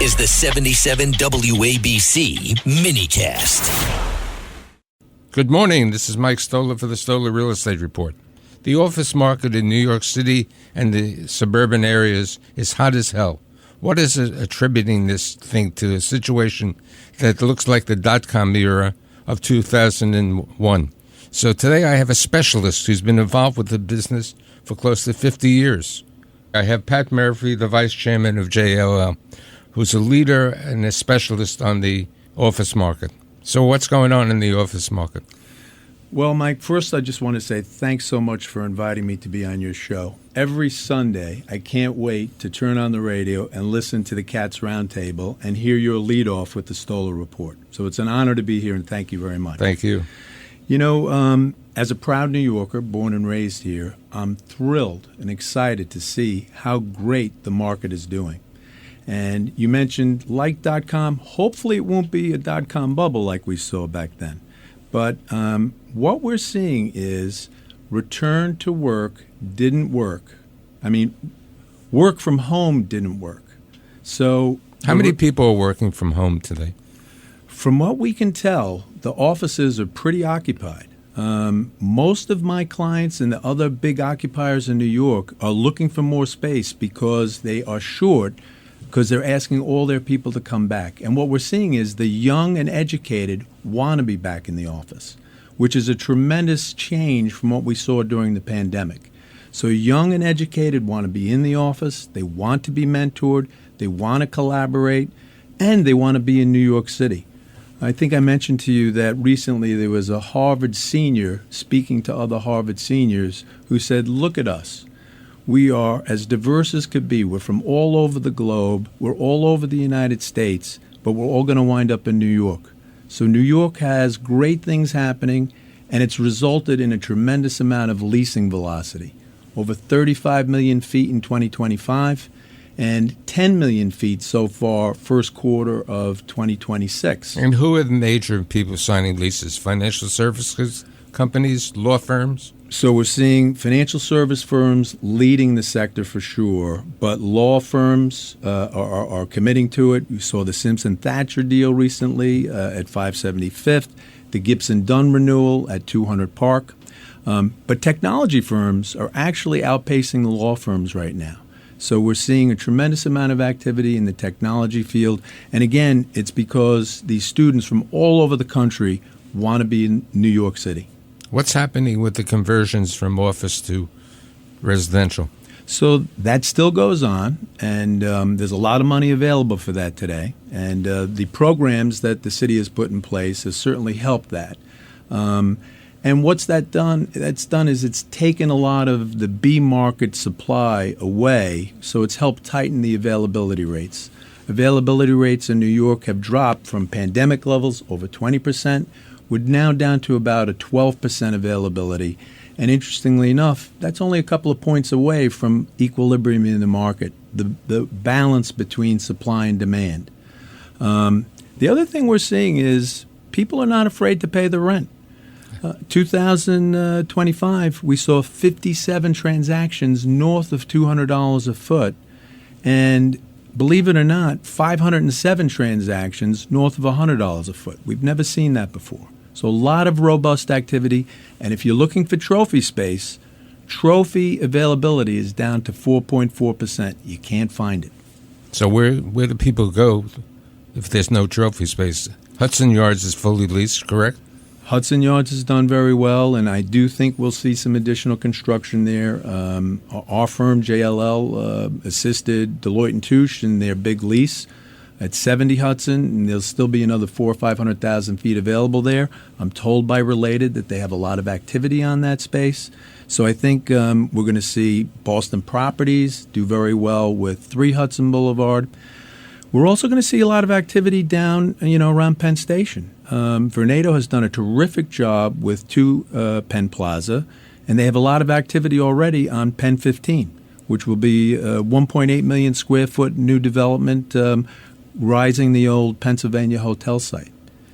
is the 77 WABC minicast. Good morning. This is Mike Stoller for the Stoller Real Estate Report. The office market in New York City and the suburban areas is hot as hell. What is it attributing this thing to? A situation that looks like the dot-com era of 2001. So today I have a specialist who's been involved with the business for close to 50 years. I have Pat Murphy, the vice chairman of JLL, who's a leader and a specialist on the office market. So what's going on in the office market? Well, Mike, first I just want to say thanks so much for inviting me to be on your show. Every Sunday, I can't wait to turn on the radio and listen to the Cats Roundtable and hear your lead off with the Stoller Report. So it's an honor to be here, and thank you very much. Thank you. You know, as a proud New Yorker, born and raised here, I'm thrilled and excited to see how great the market is doing. And you mentioned like .com. Hopefully it won't be a .com bubble like we saw back then. But what we're seeing is return to work didn't work. I mean, work from home didn't work. So how many people are working from home today? From what we can tell, the offices are pretty occupied. Most of my clients and the other big occupiers in New York are looking for more space because they are short, because they're asking all their people to come back. And what we're seeing is the young and educated want to be back in the office, which is a tremendous change from what we saw during the pandemic. So young and educated want to be in the office, they want to be mentored, they want to collaborate, and they want to be in New York City. I think I mentioned to you that recently there was a Harvard senior speaking to other Harvard seniors who said, look at us. We are as diverse as could be. We're from all over the globe. We're all over the United States, but we're all going to wind up in New York. So New York has great things happening, and it's resulted in a tremendous amount of leasing velocity. Over 35 million feet in 2025 and 10 million feet so far first quarter of 2026. And who are the major people signing leases? Financial services companies, law firms? So we're seeing financial service firms leading the sector for sure, but law firms are committing to it. We saw the Simpson-Thatcher deal recently at 575th, the Gibson-Dunn renewal at 200 Park. But technology firms are actually outpacing the law firms right now. So we're seeing a tremendous amount of activity in the technology field. And again, it's because these students from all over the country want to be in New York City. What's happening with the conversions from office to residential? So that still goes on, and there's a lot of money available for that today. And the programs that the city has put in place has certainly helped that. And what's that done? That's done is it's taken a lot of the B market supply away, so it's helped tighten the availability rates. Availability rates in New York have dropped from pandemic levels over 20%. We're now down to about a 12% availability. And interestingly enough, that's only a couple of points away from equilibrium in the market, the balance between supply and demand. The other thing we're seeing is people are not afraid to pay the rent. 2025, we saw 57 transactions north of $200 a foot. And believe it or not, 507 transactions north of $100 a foot. We've never seen that before. So a lot of robust activity. And if you're looking for trophy space, trophy availability is down to 4.4%. You can't find it. So where do people go if there's no trophy space? Hudson Yards is fully leased, correct? Hudson Yards has done very well, and I do think we'll see some additional construction there. Our firm, JLL, assisted Deloitte & Touche in their big lease at 70 Hudson, and there'll still be another 400,000 or 500,000 feet available there. I'm told by Related that they have a lot of activity on that space. So I think we're going to see Boston Properties do very well with 3 Hudson Boulevard. We're also going to see a lot of activity down, around Penn Station. Vornado has done a terrific job with 2 Penn Plaza, and they have a lot of activity already on Penn 15, which will be a 1.8 million square foot new development rising the old Pennsylvania hotel site.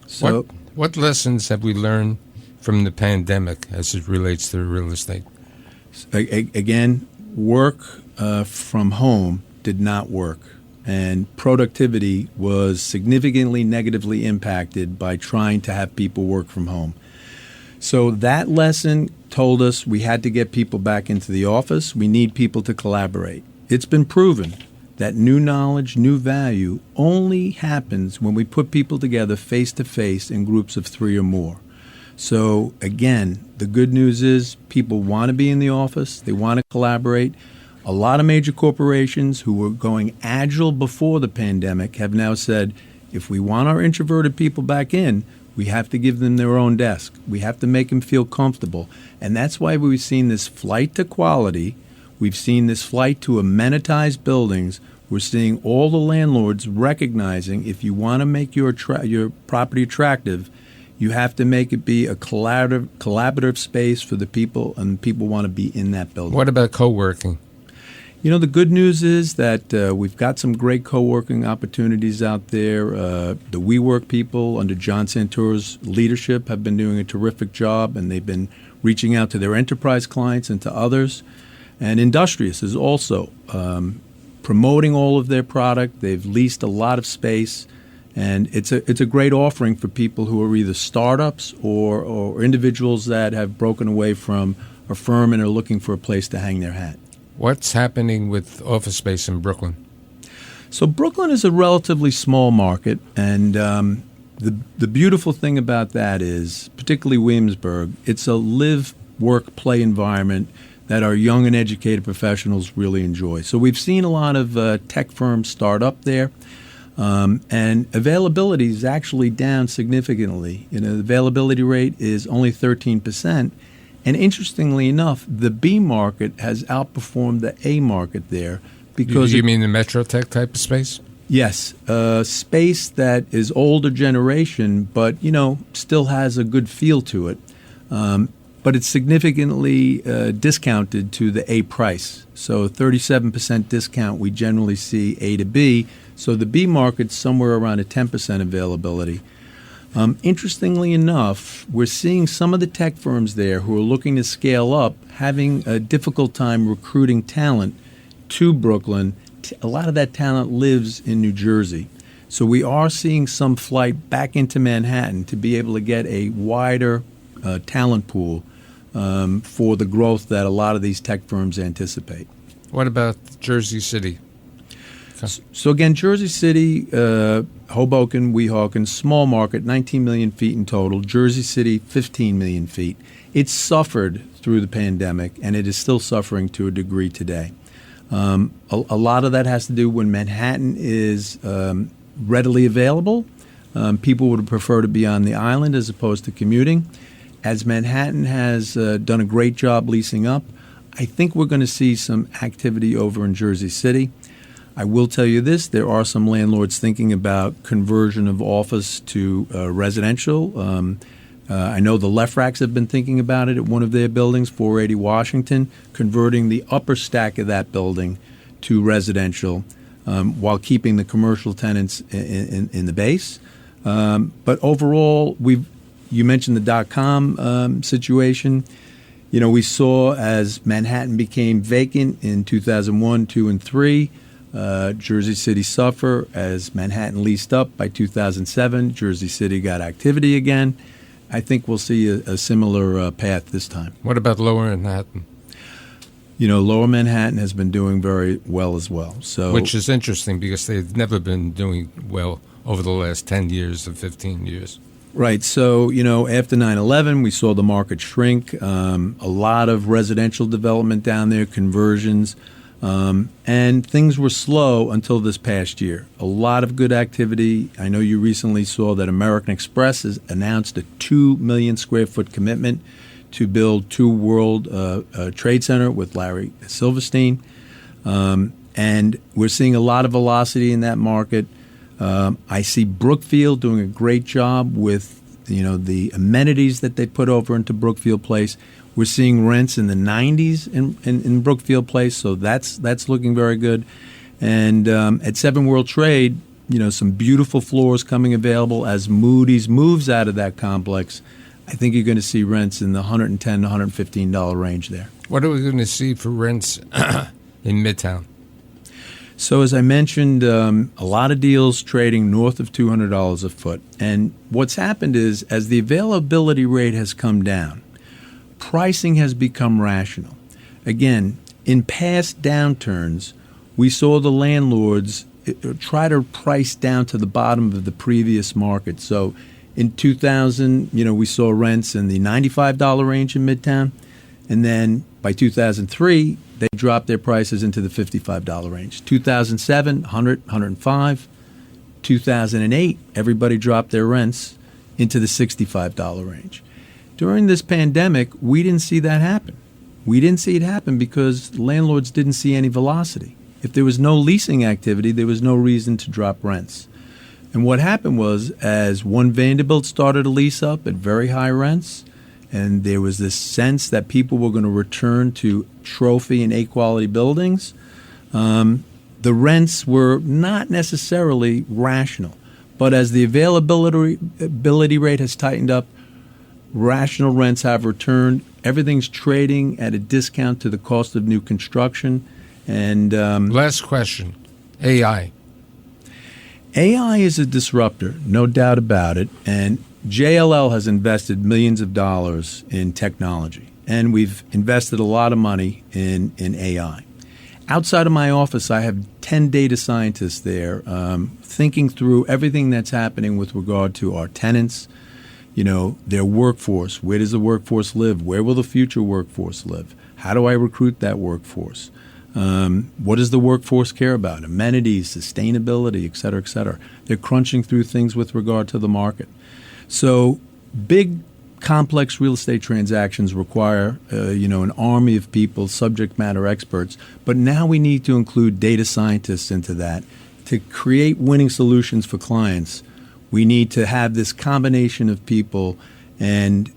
So, what lessons have we learned from the pandemic as it relates to real estate? Again, work from home did not work. and productivity was significantly negatively impacted by trying to have people work from home. So that lesson told us we had to get people back into the office. We need people to collaborate. It's been proven that new knowledge, new value only happens when we put people together face to face in groups of 3 or more. So again, the good news is people want to be in the office. They want to collaborate. A lot of major corporations who were going agile before the pandemic have now said, if we want our introverted people back in, we have to give them their own desk. We have to make them feel comfortable. And that's why we've seen this flight to quality. We've seen this flight to amenitized buildings. We're seeing all the landlords recognizing if you want to make your property attractive, you have to make it be a collaborative space for the people, and people want to be in that building. What about co-working? The good news is that we've got some great co-working opportunities out there. The WeWork people under John Santoro's leadership have been doing a terrific job, and they've been reaching out to their enterprise clients and to others. And Industrious is also promoting all of their product. They've leased a lot of space, and it's a great offering for people who are either startups or individuals that have broken away from a firm and are looking for a place to hang their hat. What's happening with office space in Brooklyn? So Brooklyn is a relatively small market, and the beautiful thing about that is, particularly Williamsburg, it's a live, work, play environment that our young and educated professionals really enjoy. So we've seen a lot of tech firms start up there, and availability is actually down significantly. The availability rate is only 13%. And interestingly enough, the B market has outperformed the A market there because you mean the Metro Tech type of space? Yes, space that is older generation, but still has a good feel to it. But it's significantly discounted to the A price. So 37% discount we generally see A to B. So the B market's somewhere around a 10% availability. Interestingly enough, we're seeing some of the tech firms there who are looking to scale up having a difficult time recruiting talent to Brooklyn. A lot of that talent lives in New Jersey. So we are seeing some flight back into Manhattan to be able to get a wider talent pool for the growth that a lot of these tech firms anticipate. What about Jersey City? So again, Jersey City, Hoboken, Weehawken, small market, 19 million feet in total. Jersey City, 15 million feet. It's suffered through the pandemic, and it is still suffering to a degree today. A lot of that has to do when Manhattan is readily available. People would prefer to be on the island as opposed to commuting. As Manhattan has done a great job leasing up, I think we're going to see some activity over in Jersey City. I will tell you this, there are some landlords thinking about conversion of office to residential. I know the Left Racks have been thinking about it at one of their buildings, 480 Washington, converting the upper stack of that building to residential while keeping the commercial tenants in the base. But overall, you mentioned the dot-com situation. We saw as Manhattan became vacant in 2001, 2, and 3, Jersey City suffer. As Manhattan leased up by 2007, Jersey City got activity again. I think we'll see a similar path this time. What about Lower Manhattan? Lower Manhattan has been doing very well as well. So, which is interesting because they've never been doing well over the last 10 years or 15 years. Right. So, after 9/11, we saw the market shrink. A lot of residential development down there, conversions. And things were slow until this past year. A lot of good activity. I know you recently saw that American Express has announced a 2 million square foot commitment to build 2 World Trade Center with Larry Silverstein. And we're seeing a lot of velocity in that market. I see Brookfield doing a great job with the amenities that they put over into Brookfield Place. We're seeing rents in the 90s in Brookfield Place, so that's looking very good. And at 7 World Trade, some beautiful floors coming available as Moody's moves out of that complex. I think you're going to see rents in the $110 to $115 range there. What are we going to see for rents in Midtown? So as I mentioned, a lot of deals trading north of $200 a foot. And what's happened is, as the availability rate has come down, pricing has become rational. Again, in past downturns, we saw the landlords try to price down to the bottom of the previous market. So in 2000, we saw rents in the $95 range in Midtown. And then by 2003, they dropped their prices into the $55 range. 2007, 100, 105. 2008, everybody dropped their rents into the $65 range. During this pandemic, we didn't see that happen. We didn't see it happen because landlords didn't see any velocity. If there was no leasing activity, there was no reason to drop rents. And what happened was, as One Vanderbilt started to lease up at very high rents, and there was this sense that people were going to return to trophy and A-quality buildings, the rents were not necessarily rational. But as the availability rate has tightened up, rational rents have returned. Everything's trading at a discount to the cost of new construction. And last question, AI. AI is a disruptor, no doubt about it. And JLL has invested millions of dollars in technology. And we've invested a lot of money in AI. Outside of my office, I have 10 data scientists there thinking through everything that's happening with regard to our tenants, their workforce. Where does the workforce live? Where will the future workforce live? How do I recruit that workforce? What does the workforce care about? Amenities, sustainability, et cetera, et cetera. They're crunching through things with regard to the market. So big, complex real estate transactions require, an army of people, subject matter experts. But now we need to include data scientists into that to create winning solutions for clients. We need to have this combination of people, and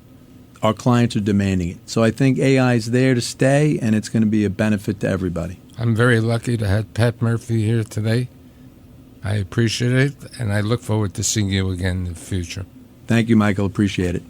our clients are demanding it. So I think AI is there to stay, and it's going to be a benefit to everybody. I'm very lucky to have Pat Murphy here today. I appreciate it, and I look forward to seeing you again in the future. Thank you, Michael. Appreciate it.